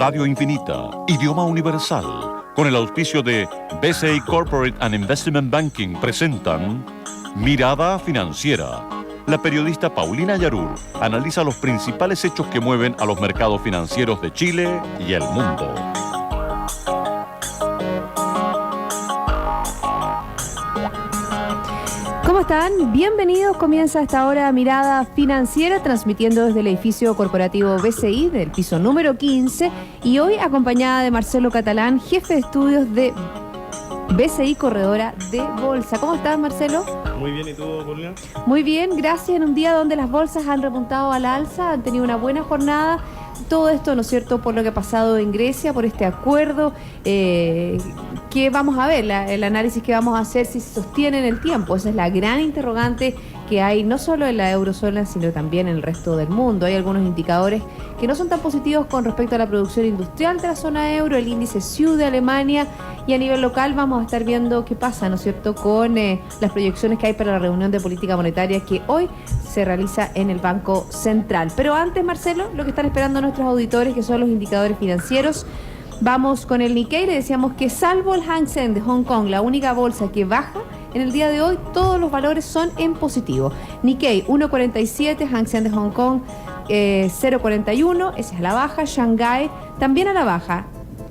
Radio Infinita, idioma universal, con el auspicio de BCI Corporate and Investment Banking, presentan Mirada Financiera. La periodista Paulina Yarur analiza los principales hechos que mueven a los mercados financieros de Chile y el mundo. ¿Cómo están? Bienvenidos. Comienza a esta hora Mirada Financiera, transmitiendo desde el edificio corporativo BCI del piso número 15, y hoy acompañada de Marcelo Catalán, jefe de estudios de BCI Corredora de Bolsa. ¿Cómo estás, Marcelo? Muy bien, ¿y tú, Paulina? Muy bien, gracias. En un día donde las bolsas han repuntado al alza, han tenido una buena jornada. Todo esto, ¿no es cierto?, por lo que ha pasado en Grecia, por este acuerdo, que vamos a ver, el análisis que vamos a hacer, si se sostiene en el tiempo. Esa es la gran interrogante que hay, no solo en la eurozona, sino también en el resto del mundo. Hay algunos indicadores que no son tan positivos con respecto a la producción industrial de la zona euro, el índice SIU de Alemania, y a nivel local vamos a estar viendo qué pasa, ¿no es cierto?, con las proyecciones que hay para la reunión de política monetaria que hoy se realiza en el Banco Central. Pero antes, Marcelo, lo que están esperando nuestros auditores, que son los indicadores financieros. Vamos con el Nikkei. Le decíamos que salvo el Hang Seng de Hong Kong, la única bolsa que baja en el día de hoy, todos los valores son en positivo. Nikkei 1.47, Hang Seng de Hong Kong 0.41, esa es a la baja. Shanghai también a la baja,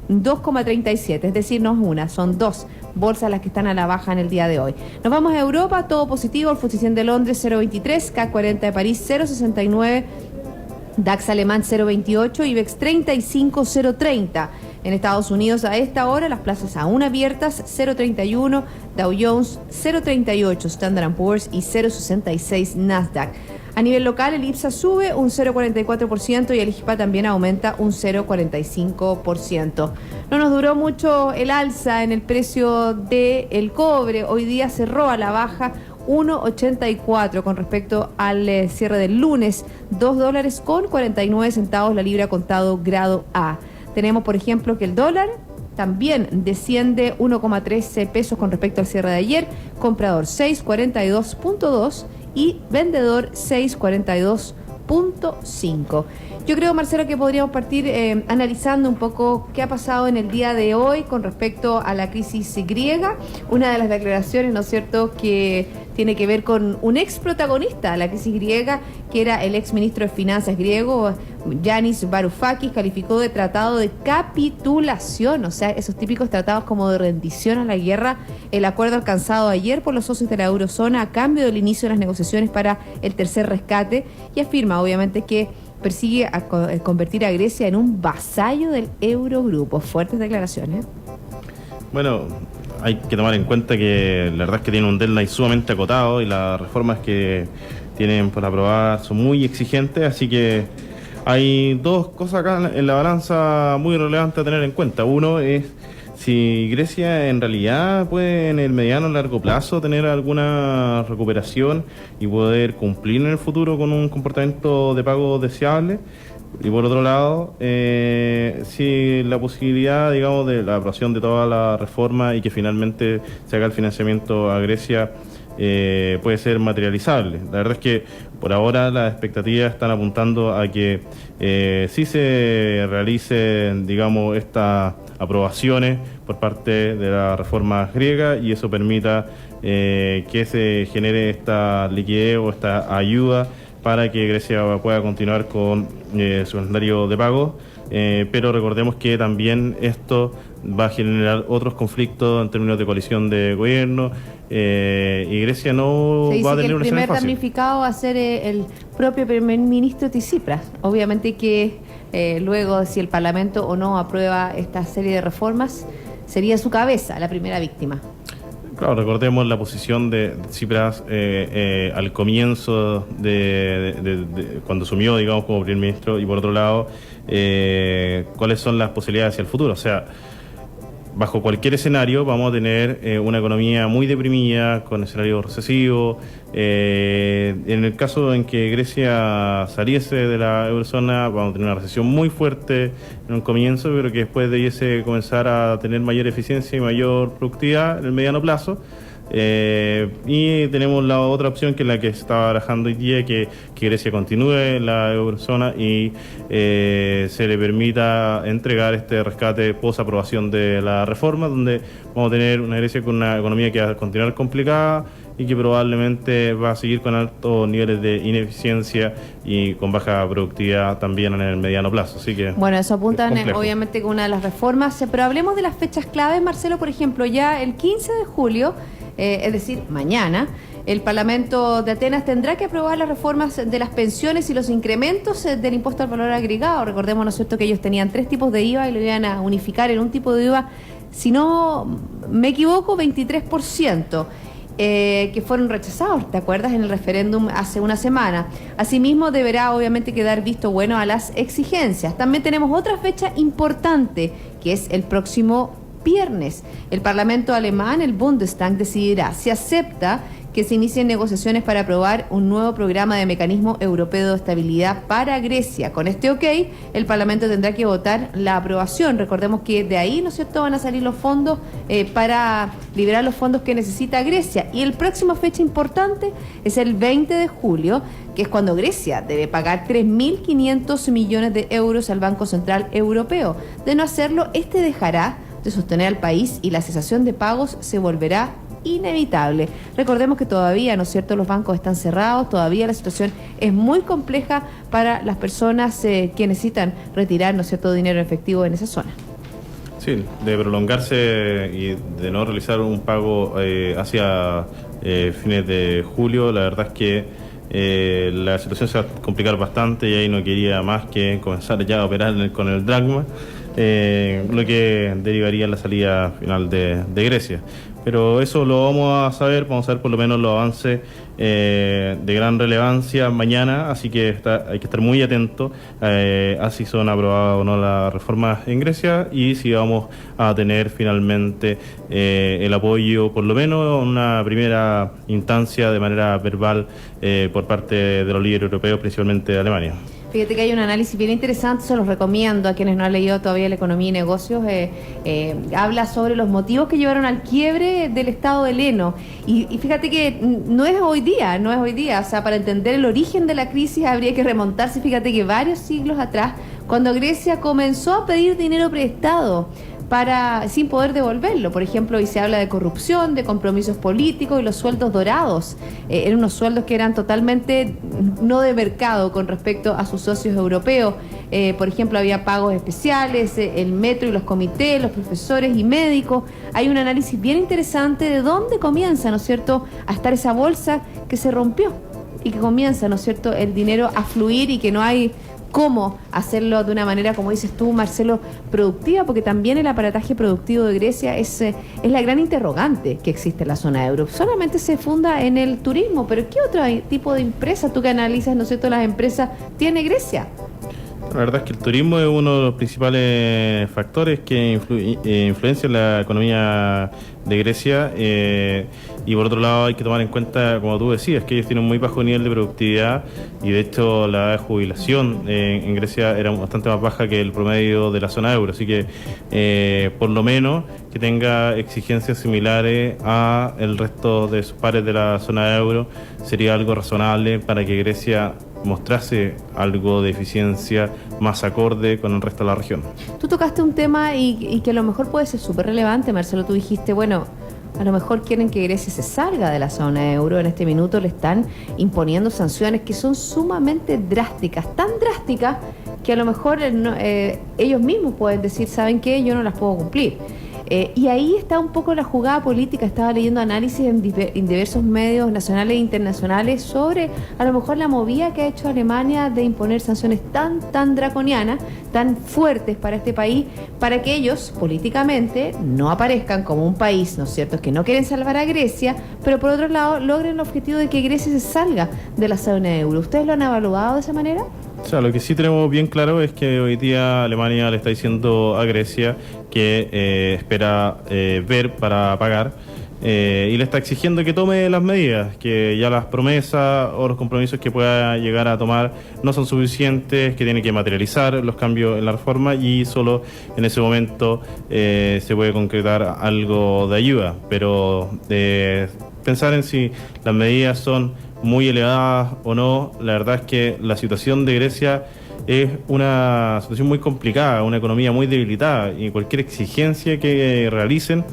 2.37, es decir, no es una, son dos bolsas las que están a la baja en el día de hoy. Nos vamos a Europa, todo positivo. El FTSE 100 de Londres 0.23, CAC 40 de París 0.69, DAX alemán 0.28, IBEX 35 0.30. En Estados Unidos a esta hora las plazas aún abiertas, 0.31, Dow Jones 0.38, Standard & Poor's y 0.66 Nasdaq. A nivel local, el IPSA sube un 0.44% y el IGPA también aumenta un 0.45%. No nos duró mucho el alza en el precio del cobre. Hoy día cerró a la baja 1.84 con respecto al cierre del lunes, $2.49 la libra contado grado A. Tenemos, por ejemplo, que el dólar también desciende 1,13 pesos con respecto al cierre de ayer. Comprador 6.42.2 y vendedor 6.42.5. Yo creo, Marcelo, que podríamos partir analizando un poco qué ha pasado en el día de hoy con respecto a la crisis griega. Una de las declaraciones, ¿no es cierto?, que tiene que ver con un ex protagonista de la crisis griega, que era el ex ministro de Finanzas griego, Yanis Varoufakis, calificó de tratado de capitulación, o sea, esos típicos tratados como de rendición a la guerra, el acuerdo alcanzado ayer por los socios de la eurozona a cambio del inicio de las negociaciones para el tercer rescate, y afirma, obviamente, que persigue a convertir a Grecia en un vasallo del Eurogrupo. Fuertes declaraciones. Bueno, hay que tomar en cuenta que la verdad es que tiene un deadline sumamente acotado y las reformas que tienen por aprobar son muy exigentes, así que hay dos cosas acá en la balanza muy relevantes a tener en cuenta. Uno es si Grecia en realidad puede en el mediano o largo plazo tener alguna recuperación y poder cumplir en el futuro con un comportamiento de pago deseable. Y por otro lado, si la posibilidad, digamos, de la aprobación de toda la reforma y que finalmente se haga el financiamiento a Grecia puede ser materializable. La verdad es que por ahora las expectativas están apuntando a que sí se realicen, digamos, estas aprobaciones por parte de la reforma griega y eso permita que se genere esta liquidez o esta ayuda para que Grecia pueda continuar con su escenario de pago, pero recordemos que también esto va a generar otros conflictos en términos de coalición de gobierno y Grecia no va a tener un escenario fácil. El primer damnificado va a ser el propio primer ministro Tsipras. Obviamente que luego, si el Parlamento o no aprueba esta serie de reformas, sería su cabeza la primera víctima. Claro, recordemos la posición de Tsipras al comienzo de cuando asumió, digamos, como primer ministro, y por otro lado, cuáles son las posibilidades hacia el futuro. O sea, bajo cualquier escenario vamos a tener una economía muy deprimida, con escenario recesivo. En el caso en que Grecia saliese de la eurozona, vamos a tener una recesión muy fuerte en un comienzo, pero que después debiese comenzar a tener mayor eficiencia y mayor productividad en el mediano plazo. Y tenemos la otra opción, que es la que se está barajando hoy día, que Grecia continúe en la eurozona y se le permita entregar este rescate post aprobación de la reforma, donde vamos a tener una Grecia con una economía que va a continuar complicada y que probablemente va a seguir con altos niveles de ineficiencia y con baja productividad también en el mediano plazo. Así que bueno, eso apuntan obviamente con una de las reformas, pero hablemos de las fechas claves, Marcelo. Por ejemplo, ya el 15 de julio, es decir, mañana, el Parlamento de Atenas tendrá que aprobar las reformas de las pensiones y los incrementos del impuesto al valor agregado. Recordemos, ¿no es cierto?, que ellos tenían 3 tipos de IVA y lo iban a unificar en un tipo de IVA, si no me equivoco, 23%. Que fueron rechazados, ¿te acuerdas?, en el referéndum hace una semana. Asimismo, deberá obviamente quedar visto bueno a las exigencias. También tenemos otra fecha importante, que es el próximo viernes. El Parlamento alemán, el Bundestag, decidirá si acepta que se inicien negociaciones para aprobar un nuevo programa de mecanismo europeo de estabilidad para Grecia. Con este ok, el Parlamento tendrá que votar la aprobación. Recordemos que de ahí, ¿no es cierto?, van a salir los fondos para liberar los fondos que necesita Grecia. Y el próxima fecha importante es el 20 de julio, que es cuando Grecia debe pagar 3.500 millones de euros al Banco Central Europeo. De no hacerlo, este dejará de sostener al país y la cesación de pagos se volverá inevitable. Recordemos que todavía, ¿no es cierto?, los bancos están cerrados, todavía la situación es muy compleja para las personas que necesitan retirar, ¿no es cierto?, dinero en efectivo en esa zona. Sí, de prolongarse y de no realizar un pago hacia fines de julio, la verdad es que la situación se va a complicar bastante y ahí no quería más que comenzar ya a operar con el dracma, lo que derivaría en la salida final de Grecia. Pero eso lo vamos a ver por lo menos los avances de gran relevancia mañana, así que hay que estar muy atentos a si son aprobadas o no las reformas en Grecia y si vamos a tener finalmente el apoyo, por lo menos en una primera instancia de manera verbal por parte de los líderes europeos, principalmente de Alemania. Fíjate que hay un análisis bien interesante, se los recomiendo a quienes no han leído todavía la Economía y Negocios. Habla sobre los motivos que llevaron al quiebre del Estado heleno. Y fíjate que no es hoy día. O sea, para entender el origen de la crisis habría que remontarse, fíjate que varios siglos atrás, cuando Grecia comenzó a pedir dinero prestado sin poder devolverlo. Por ejemplo, hoy se habla de corrupción, de compromisos políticos y los sueldos dorados. Eran unos sueldos que eran totalmente no de mercado con respecto a sus socios europeos. Por ejemplo, había pagos especiales, el metro y los comités, los profesores y médicos. Hay un análisis bien interesante de dónde comienza, ¿no es cierto?, a estar esa bolsa que se rompió y que comienza, ¿no es cierto?, el dinero a fluir y que no hay cómo hacerlo de una manera, como dices tú, Marcelo, productiva, porque también el aparataje productivo de Grecia es la gran interrogante que existe en la zona euro. Solamente se funda en el turismo, pero ¿qué otro tipo de empresa, tú que analizas, ¿no es cierto?, las empresas tiene Grecia? La verdad es que el turismo es uno de los principales factores que influencian la economía de Grecia y por otro lado hay que tomar en cuenta, como tú decías, que ellos tienen un muy bajo nivel de productividad y de hecho la edad de jubilación en Grecia era bastante más baja que el promedio de la zona euro, así que por lo menos que tenga exigencias similares a el resto de sus pares de la zona euro sería algo razonable para que Grecia mostrase algo de eficiencia más acorde con el resto de la región. Tú tocaste un tema y que a lo mejor puede ser súper relevante, Marcelo. Tú dijiste, bueno, a lo mejor quieren que Grecia se salga de la zona euro. En este minuto le están imponiendo sanciones que son sumamente drásticas, tan drásticas que a lo mejor ellos mismos pueden decir, ¿saben qué? Yo no las puedo cumplir. Y ahí está un poco la jugada política. Estaba leyendo análisis en diversos medios nacionales e internacionales sobre a lo mejor la movida que ha hecho Alemania de imponer sanciones tan draconianas, tan fuertes para este país, para que ellos políticamente no aparezcan como un país, ¿no es cierto?, que no quieren salvar a Grecia, pero por otro lado logren el objetivo de que Grecia se salga de la zona euro. ¿Ustedes lo han evaluado de esa manera? O sea, lo que sí tenemos bien claro es que hoy día Alemania le está diciendo a Grecia que espera ver para pagar y le está exigiendo que tome las medidas, que ya las promesas o los compromisos que pueda llegar a tomar no son suficientes, que tiene que materializar los cambios en la reforma y solo en ese momento se puede concretar algo de ayuda. Pero pensar en si las medidas son muy elevadas o no, la verdad es que la situación de Grecia es una situación muy complicada, una economía muy debilitada, y cualquier exigencia que realicen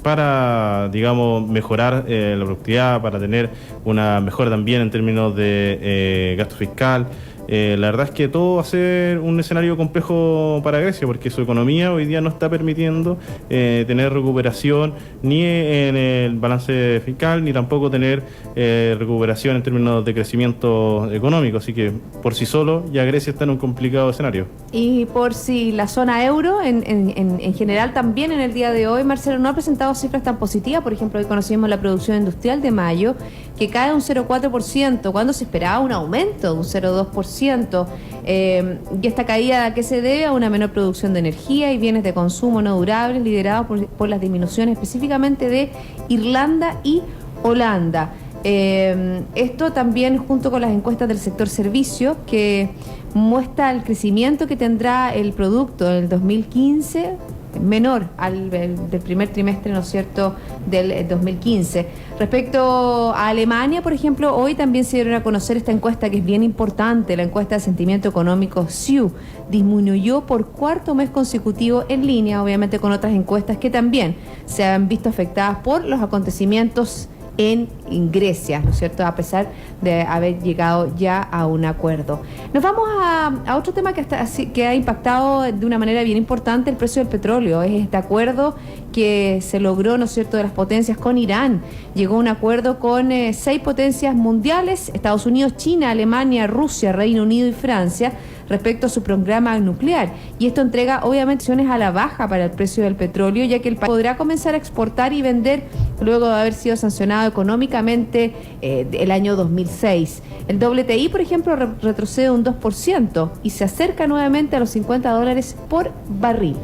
para, digamos, mejorar la productividad, para tener una mejora también en términos de gasto fiscal. La verdad es que todo va a ser un escenario complejo para Grecia, porque su economía hoy día no está permitiendo tener recuperación ni en el balance fiscal, ni tampoco tener recuperación en términos de crecimiento económico. Así que por sí solo ya Grecia está en un complicado escenario. Y por si la zona euro, en general también en el día de hoy, Marcelo, no ha presentado cifras tan positivas. Por ejemplo, hoy conocimos la producción industrial de mayo, que cae un 0,4%, cuando se esperaba un aumento de un 0,2%. Y esta caída, ¿a qué se debe? A una menor producción de energía y bienes de consumo no durables, liderados por las disminuciones específicamente de Irlanda y Holanda. Esto también junto con las encuestas del sector servicio, que muestra el crecimiento que tendrá el producto en el 2015, menor del primer trimestre, ¿no es cierto?, del 2015. Respecto a Alemania, por ejemplo, hoy también se dieron a conocer esta encuesta que es bien importante, la encuesta de sentimiento económico SIU. Disminuyó por cuarto mes consecutivo en línea, obviamente con otras encuestas que también se han visto afectadas por los acontecimientos en Grecia, ¿no es cierto?, a pesar de haber llegado ya a un acuerdo. Nos vamos a otro tema que ha impactado de una manera bien importante el precio del petróleo. Es este acuerdo que se logró, ¿no es cierto?, de las potencias con Irán. Llegó a un acuerdo con 6 potencias mundiales: Estados Unidos, China, Alemania, Rusia, Reino Unido y Francia, respecto a su programa nuclear. Y esto entrega obviamente opciones a la baja para el precio del petróleo, ya que el país podrá comenzar a exportar y vender luego de haber sido sancionado económicamente el año 2006. El WTI, por ejemplo, retrocede un 2% y se acerca nuevamente a los $50 por barril.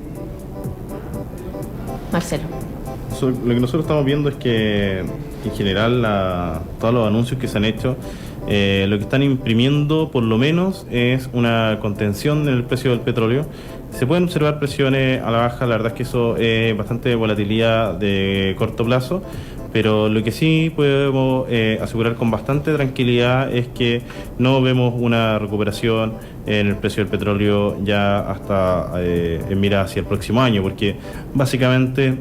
Marcelo. Lo que nosotros estamos viendo es que en general todos los anuncios que se han hecho, lo que están imprimiendo por lo menos es una contención en el precio del petróleo. Se pueden observar presiones a la baja, la verdad es que eso es bastante volatilidad de corto plazo, pero lo que sí podemos asegurar con bastante tranquilidad es que no vemos una recuperación en el precio del petróleo ya hasta en mira hacia el próximo año, porque básicamente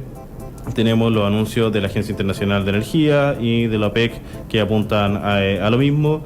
tenemos los anuncios de la Agencia Internacional de Energía y de la OPEC que apuntan a lo mismo,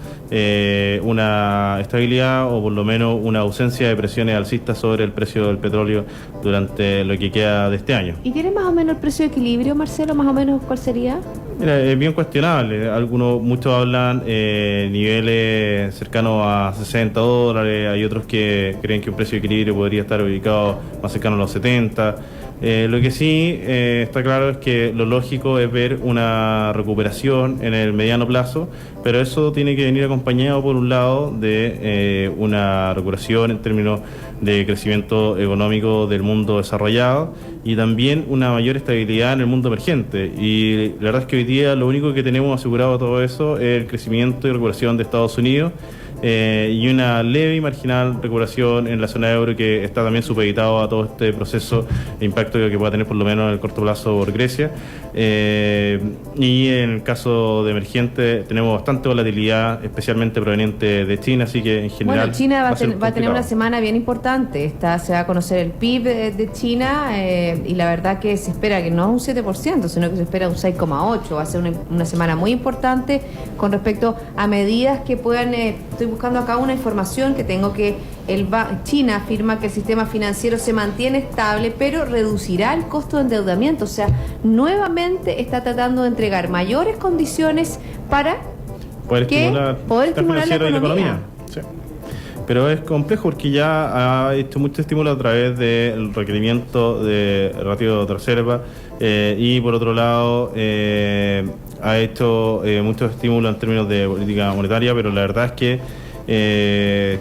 una estabilidad o por lo menos una ausencia de presiones alcistas sobre el precio del petróleo durante lo que queda de este año. ¿Y tiene más o menos el precio de equilibrio, Marcelo? ¿Más o menos cuál sería? Mira, es bien cuestionable. Muchos hablan niveles cercanos a $60, hay otros que creen que un precio de equilibrio podría estar ubicado más cercano a los 70. Lo que sí está claro es que lo lógico es ver una recuperación en el mediano plazo, pero eso tiene que venir acompañado por un lado de una recuperación en términos de crecimiento económico del mundo desarrollado y también una mayor estabilidad en el mundo emergente. Y la verdad es que hoy día lo único que tenemos asegurado todo eso es el crecimiento y recuperación de Estados Unidos, y una leve y marginal recuperación en la zona euro, que está también supeditado a todo este proceso de impacto que pueda tener por lo menos en el corto plazo por Grecia. Y en el caso de emergente tenemos bastante volatilidad, especialmente proveniente de China, así que en general... Bueno, China va a tener una semana bien importante. Se va a conocer el PIB de China, y la verdad que se espera que no es un 7%, sino que se espera un 6,8%. Va a ser una semana muy importante con respecto a medidas que puedan... Estoy buscando acá una información que tengo, que China afirma que el sistema financiero se mantiene estable, pero reducirá el costo de endeudamiento. O sea, nuevamente está tratando de entregar mayores condiciones para poder estimular la economía. Sí. Pero es complejo porque ya ha hecho mucho estímulo a través del requerimiento de ratio de reserva, y por otro lado ha hecho muchos estímulos en términos de política monetaria, pero la verdad es que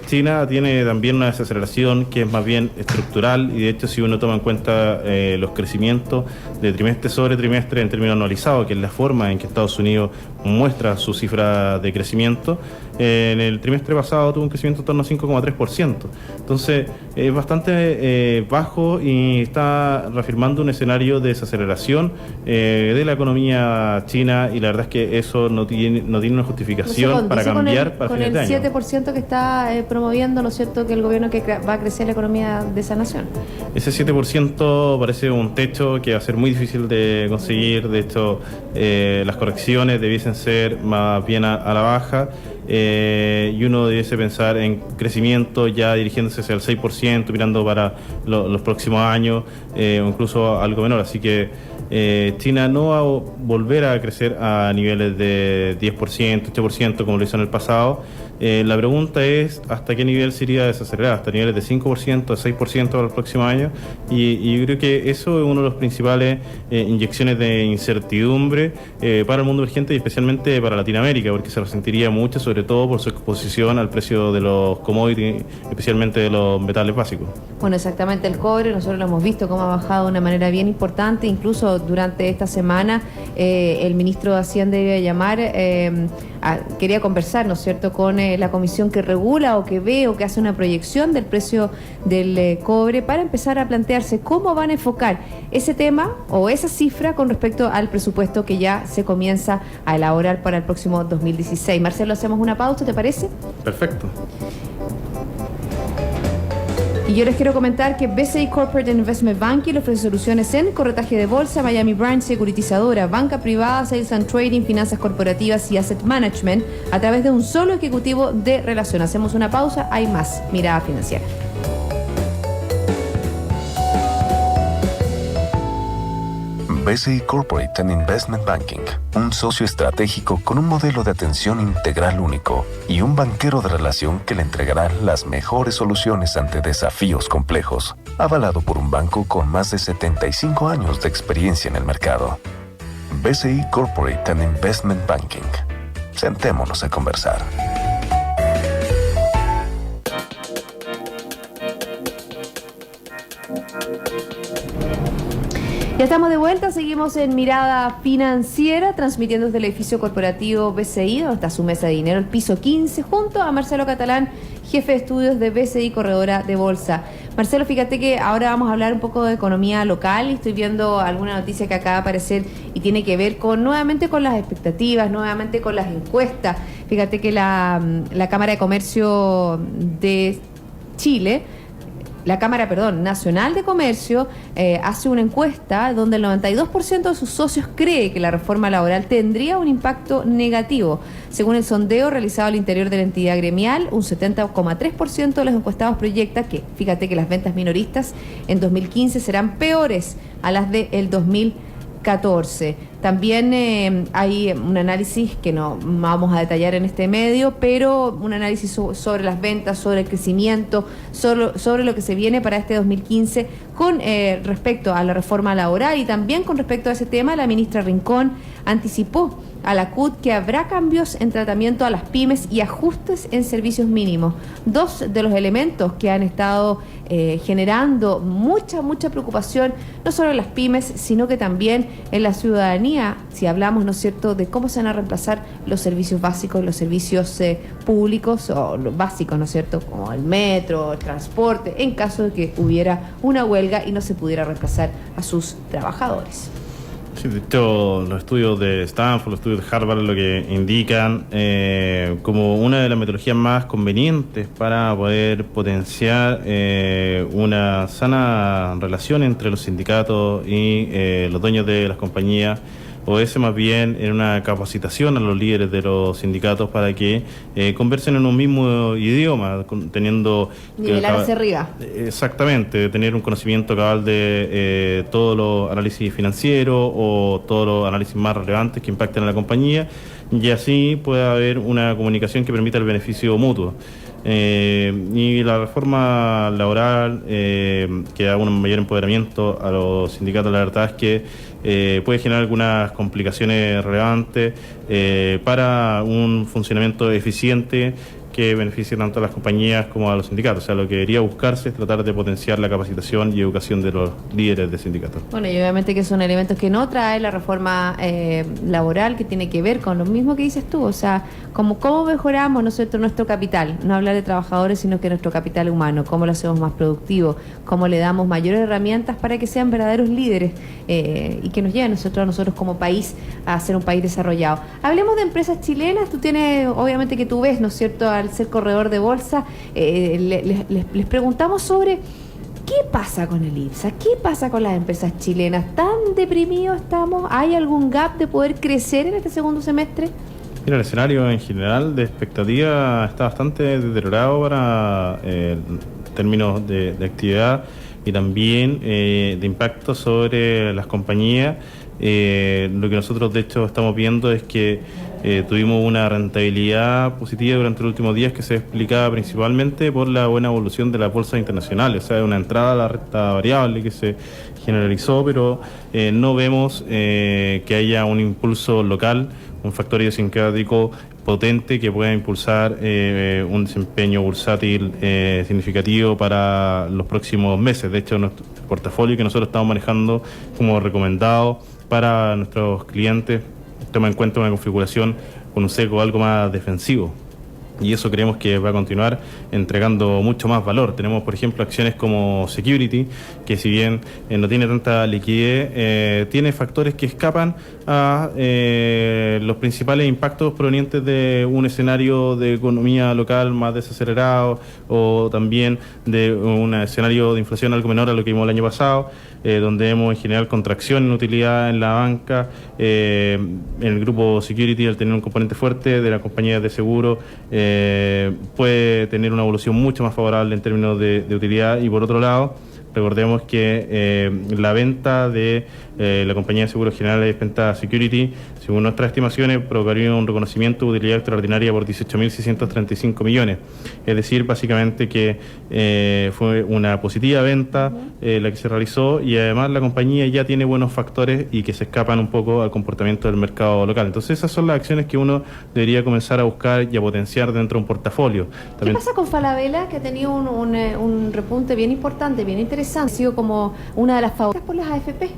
China tiene también una desaceleración que es más bien estructural y de hecho si uno toma en cuenta los crecimientos de trimestre sobre trimestre en términos anualizados, que es la forma en que Estados Unidos muestra su cifra de crecimiento, en el trimestre pasado tuvo un crecimiento en torno a 5,3%. Entonces es bastante bajo y está reafirmando un escenario de desaceleración de la economía china y la verdad es que eso no tiene una justificación para cambiar para con fines de el año. 7% que está promoviendo, ¿no es cierto?, que el gobierno va a crecer la economía de esa nación. Ese 7% parece un techo que va a ser muy difícil de conseguir. De hecho, las correcciones debiesen ser más bien a la baja. Y uno debiese pensar en crecimiento ya dirigiéndose hacia el 6%, mirando para los próximos años, o incluso algo menor. Así que China no va a volver a crecer a niveles de 10%, 8% como lo hizo en el pasado. La pregunta es hasta qué nivel se iría a desacelerar, hasta niveles de 5%, de 6% para el próximo año, y yo creo que eso es uno de los principales inyecciones de incertidumbre para el mundo emergente y especialmente para Latinoamérica, porque se resentiría mucho, sobre todo por su exposición al precio de los commodities, especialmente de los metales básicos. Bueno, exactamente, el cobre, nosotros lo hemos visto cómo ha bajado de una manera bien importante, incluso durante esta semana el ministro de Hacienda iba a llamar, quería conversar, ¿no es cierto?, con la comisión que regula o que ve o que hace una proyección del precio del cobre para empezar a plantearse cómo van a enfocar ese tema o esa cifra con respecto al presupuesto que ya se comienza a elaborar para el próximo 2016. Marcelo, hacemos una pausa, ¿te parece? Perfecto. Y yo les quiero comentar que BCI Corporate Investment Banking le ofrece soluciones en corretaje de bolsa, Miami Branch, securitizadora, banca privada, sales and trading, finanzas corporativas y asset management a través de un solo ejecutivo de relación. Hacemos una pausa, hay más Mirada Financiera. BCI Corporate and Investment Banking, un socio estratégico con un modelo de atención integral único y un banquero de relación que le entregará las mejores soluciones ante desafíos complejos, avalado por un banco con más de 75 años de experiencia en el mercado. BCI Corporate and Investment Banking. Sentémonos a conversar. Ya estamos de vuelta, seguimos en Mirada Financiera, transmitiendo desde el edificio corporativo BCI, donde está su mesa de dinero, el piso 15, junto a Marcelo Catalán, jefe de estudios de BCI Corredora de Bolsa. Marcelo, fíjate que ahora vamos a hablar un poco de economía local y estoy viendo alguna noticia que acaba de aparecer y tiene que ver nuevamente con las expectativas, nuevamente con las encuestas. Fíjate que la Cámara de Comercio de Chile, la Cámara, Nacional de Comercio hace una encuesta donde el 92% de sus socios cree que la reforma laboral tendría un impacto negativo. Según el sondeo realizado al interior de la entidad gremial, un 70,3% de los encuestados proyecta que, fíjate que las ventas minoristas en 2015 serán peores a las del 2014. También hay un análisis que no vamos a detallar en este medio, pero un análisis sobre las ventas, sobre el crecimiento, sobre lo que se viene para este 2015 con respecto a la reforma laboral y también con respecto a ese tema. La ministra Rincón anticipó a la CUT que habrá cambios en tratamiento a las pymes y ajustes en servicios mínimos. Dos de los elementos que han estado generando mucha preocupación, no solo en las pymes, sino que también en la ciudadanía, si hablamos, ¿no es cierto?, de cómo se van a reemplazar los servicios básicos, los servicios públicos o los básicos, ¿no es cierto?, como el metro, el transporte, en caso de que hubiera una huelga y no se pudiera reemplazar a sus trabajadores. Sí, de hecho, los estudios de Stanford, los estudios de Harvard, lo que indican como una de las metodologías más convenientes para poder potenciar una sana relación entre los sindicatos y los dueños de las compañías, o ese más bien en una capacitación a los líderes de los sindicatos para que conversen en un mismo idioma, teniendo... Nivelarse arriba. Exactamente, tener un conocimiento cabal de todos los análisis financieros o todos los análisis más relevantes que impacten a la compañía, y así puede haber una comunicación que permita el beneficio mutuo. Y la reforma laboral que da un mayor empoderamiento a los sindicatos, la verdad es que puede generar algunas complicaciones relevantes para un funcionamiento eficiente que beneficie tanto a las compañías como a los sindicatos. O sea, lo que debería buscarse es tratar de potenciar la capacitación y educación de los líderes de sindicatos. Bueno, y obviamente que son elementos que no trae la reforma laboral, que tiene que ver con lo mismo que dices tú, o sea, cómo mejoramos nosotros nuestro capital, no hablar de trabajadores, sino que nuestro capital humano, cómo lo hacemos más productivo, cómo le damos mayores herramientas para que sean verdaderos líderes y que nos lleven a nosotros como país a ser un país desarrollado. Hablemos de empresas chilenas, tú tienes, obviamente que tú ves, ¿no es cierto?, al ser corredor de bolsa, les preguntamos sobre ¿qué pasa con el IPSA? ¿Qué pasa con las empresas chilenas? ¿Tan deprimidos estamos? ¿Hay algún gap de poder crecer en este segundo semestre? Mira, el escenario en general de expectativa está bastante deteriorado para términos de actividad y también de impacto sobre las compañías. Lo que nosotros de hecho estamos viendo es que tuvimos una rentabilidad positiva durante los últimos días que se explicaba principalmente por la buena evolución de las bolsas internacionales, o sea, una entrada a la renta variable que se generalizó, pero no vemos que haya un impulso local, un factor idiosincrático potente que pueda impulsar un desempeño bursátil significativo para los próximos meses. De hecho, nuestro portafolio que nosotros estamos manejando como recomendado para nuestros clientes toma en cuenta una configuración con un sesgo algo más defensivo. Y eso creemos que va a continuar entregando mucho más valor. Tenemos, por ejemplo, acciones como Security, que si bien no tiene tanta liquidez, tiene factores que escapan a los principales impactos provenientes de un escenario de economía local más desacelerado o también de un escenario de inflación algo menor a lo que vimos el año pasado, donde vemos en general contracción en utilidad en la banca, en el grupo Security, al tener un componente fuerte de la compañía de seguro, puede tener una evolución mucho más favorable en términos de utilidad. Y por otro lado, recordemos que la venta de la compañía de seguros generales Penta Security, según nuestras estimaciones, provocaría un reconocimiento de utilidad extraordinaria por 18.635 millones. Es decir, básicamente que fue una positiva venta la que se realizó, y además la compañía ya tiene buenos factores y que se escapan un poco al comportamiento del mercado local. Entonces esas son las acciones que uno debería comenzar a buscar y a potenciar dentro de un portafolio. También, ¿qué pasa con Falabella, que ha tenido un repunte bien importante, bien interesante? Ha sido como una de las favoritas por las AFP.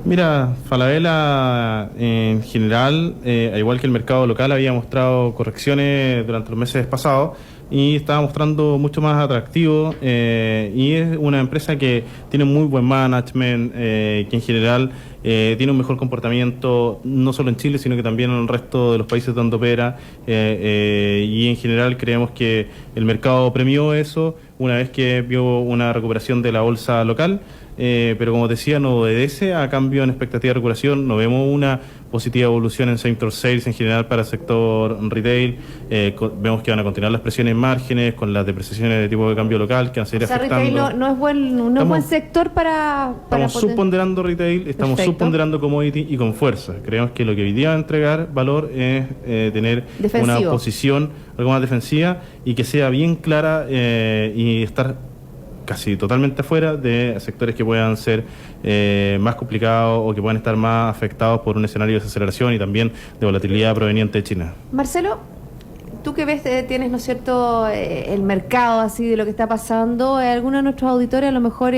Mira, Falabella en general, al igual que el mercado local, había mostrado correcciones durante los meses pasados y estaba mostrando mucho más atractivo, y es una empresa que tiene muy buen management, que en general tiene un mejor comportamiento no solo en Chile, sino que también en el resto de los países donde opera, y en general creemos que el mercado premió eso una vez que vio una recuperación de la bolsa local. Pero como decía, no obedece a cambio en expectativa de recuperación. No vemos una positiva evolución en same-store sales en general para el sector retail. Vemos que van a continuar las presiones en márgenes con las depreciaciones de tipo de cambio local que van a seguir afectando. Retail no es buen sector para estamos subponderando retail, estamos Perfecto. Subponderando commodity y con fuerza. Creemos que lo que hoy día va a entregar valor es tener defensivo, una posición algo más defensiva y que sea bien clara, y estar casi totalmente afuera de sectores que puedan ser más complicados o que puedan estar más afectados por un escenario de desaceleración y también de volatilidad proveniente de China. Marcelo, tú que ves, tienes, ¿no es cierto?, el mercado así de lo que está pasando. Alguno de nuestros auditores a lo mejor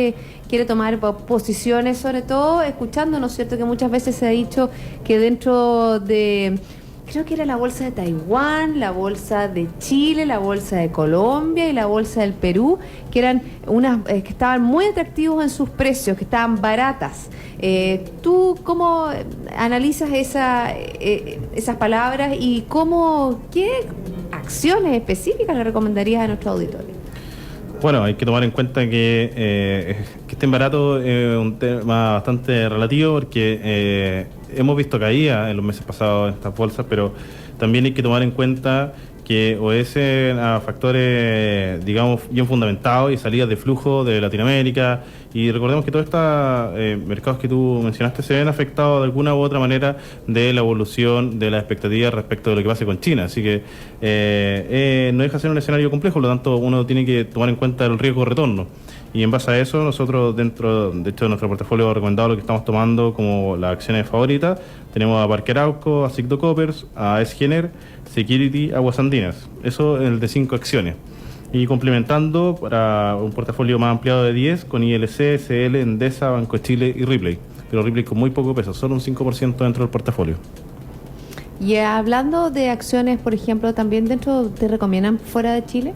quiere tomar posiciones, sobre todo escuchando, ¿no es cierto?, que muchas veces se ha dicho que dentro de... Creo que era la bolsa de Taiwán, la bolsa de Chile, la bolsa de Colombia y la bolsa del Perú, que eran unas que estaban muy atractivos en sus precios, que estaban baratas. ¿Tú cómo analizas esas palabras y qué acciones específicas le recomendarías a nuestro auditorio? Bueno, hay que tomar en cuenta que estén baratos es un tema bastante relativo, porque hemos visto caídas en los meses pasados en estas bolsas, pero también hay que tomar en cuenta que obedecen a factores, digamos, bien fundamentados y salidas de flujo de Latinoamérica. Y recordemos que todos estos mercados que tú mencionaste se ven afectados de alguna u otra manera de la evolución de las expectativas respecto de lo que pase con China. Así que no deja de ser un escenario complejo, por lo tanto uno tiene que tomar en cuenta el riesgo-retorno. Y en base a eso, nosotros dentro, de hecho, de nuestro portafolio recomendado, lo que estamos tomando como las acciones favoritas, tenemos a Parque Arauco, a Sigdo Coppers, a Esgener, Security, Aguas Andinas. Eso en el de 5 acciones. Y complementando para un portafolio más ampliado de 10 con ILC, CL, Endesa, Banco de Chile y Ripley. Pero Ripley con muy poco peso, solo un 5% dentro del portafolio. Y hablando de acciones, por ejemplo, también dentro, ¿te recomiendan fuera de Chile?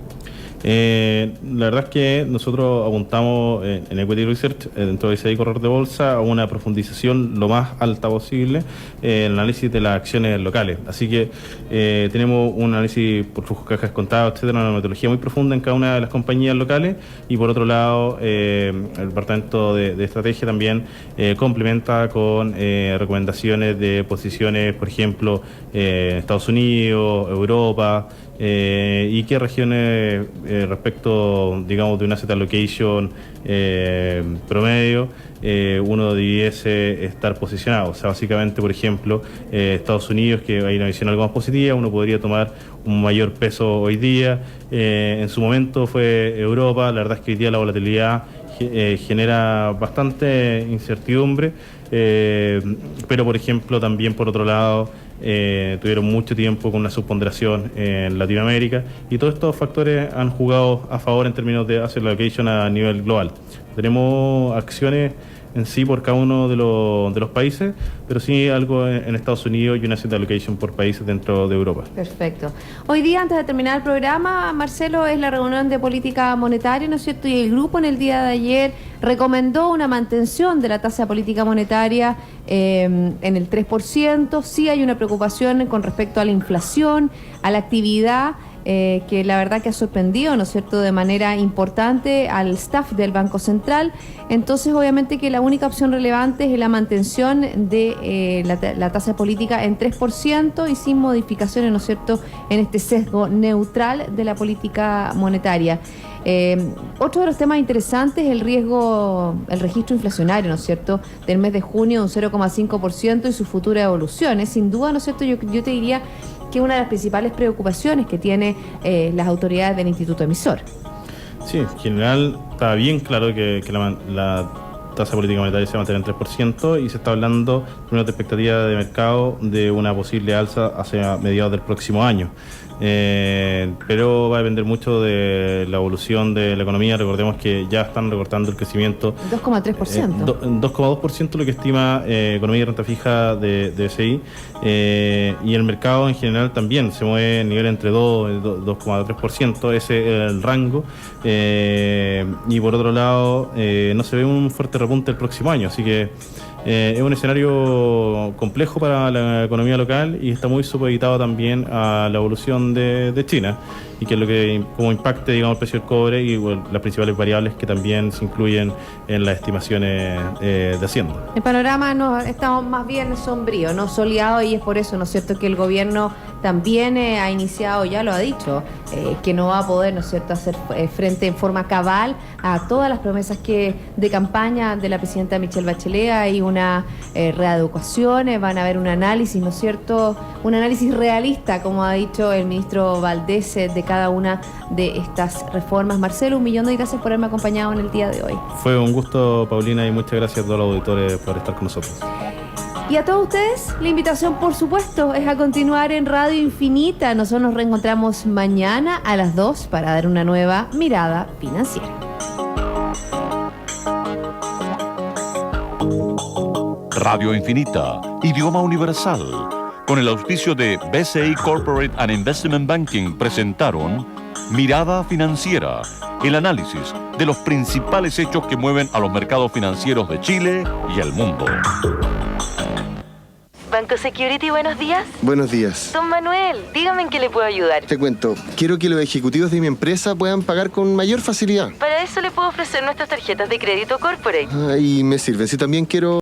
La verdad es que nosotros apuntamos en Equity Research, dentro de BCI Corredor de Bolsa, a una profundización lo más alta posible en el análisis de las acciones locales. Así que tenemos un análisis por flujos, cajas contadas, etcétera, una metodología muy profunda en cada una de las compañías locales. Y por otro lado, el departamento de estrategia también complementa con recomendaciones de posiciones, por ejemplo, Estados Unidos, Europa, y qué regiones respecto, digamos, de una asset allocation promedio uno debiese estar posicionado. O sea, básicamente, por ejemplo, Estados Unidos, que hay una visión algo más positiva, uno podría tomar un mayor peso hoy día. En su momento fue Europa. La verdad es que hoy día la volatilidad genera bastante incertidumbre, pero por ejemplo también por otro lado tuvieron mucho tiempo con una subponderación en Latinoamérica, y todos estos factores han jugado a favor en términos de asset allocation a nivel global. Tenemos acciones en sí por cada uno de los países, pero sí algo en Estados Unidos y una asset allocation por países dentro de Europa. Perfecto. Hoy día, antes de terminar el programa, Marcelo, es la reunión de política monetaria, ¿no es cierto? Y el grupo en el día de ayer recomendó una mantención de la tasa de política monetaria en el 3%. Sí hay una preocupación con respecto a la inflación, a la actividad, que la verdad que ha sorprendido, ¿no es cierto?, de manera importante al staff del Banco Central. Entonces, obviamente que la única opción relevante es la mantención de la tasa política en 3% y sin modificaciones, ¿no es cierto?, en este sesgo neutral de la política monetaria. Otro de los temas interesantes es el registro inflacionario, ¿no es cierto?, del mes de junio, un 0,5% y su futura evolución. Sin duda, ¿no es cierto?, yo te diría que es una de las principales preocupaciones que tiene las autoridades del Instituto Emisor. Sí, en general está bien claro que la tasa política monetaria se va a mantener en 3% y se está hablando de una expectativa de mercado de una posible alza hacia mediados del próximo año. Pero va a depender mucho de la evolución de la economía. Recordemos que ya están recortando el crecimiento 2,3%. 2,2% lo que estima Economía y Renta Fija de BCI, y el mercado en general también se mueve en nivel entre 2 y 2,3%, ese es el rango, y por otro lado no se ve un fuerte repunte el próximo año, así que es un escenario complejo para la economía local y está muy supeditado también a la evolución de China, y que es lo que como impacte, digamos, el precio del cobre y las principales variables que también se incluyen en las estimaciones de Hacienda. El panorama está más bien sombrío, no soleado, y es por eso, ¿no es cierto?, que el gobierno también ha iniciado, ya lo ha dicho, que no va a poder, ¿no es cierto?, hacer frente en forma cabal a todas las promesas de campaña de la presidenta Michelle Bachelet. Hay una readecuación, van a haber un análisis, ¿no es cierto?, un análisis realista, como ha dicho el ministro Valdés, de cada una de estas reformas. Marcelo, 1.000.000 de gracias por haberme acompañado en el día de hoy. Fue un gusto, Paulina, y muchas gracias a todos los auditores por estar con nosotros. Y a todos ustedes, la invitación, por supuesto, es a continuar en Radio Infinita. Nosotros nos reencontramos mañana a las 2 para dar una nueva mirada financiera. Radio Infinita, idioma universal, con el auspicio de BCI Corporate and Investment Banking, presentaron Mirada Financiera, el análisis de los principales hechos que mueven a los mercados financieros de Chile y el mundo. Banco Security, buenos días. Buenos días. Don Manuel, dígame en qué le puedo ayudar. Te cuento, quiero que los ejecutivos de mi empresa puedan pagar con mayor facilidad. Para eso le puedo ofrecer nuestras tarjetas de crédito corporate. Y me sirve. Si también quiero...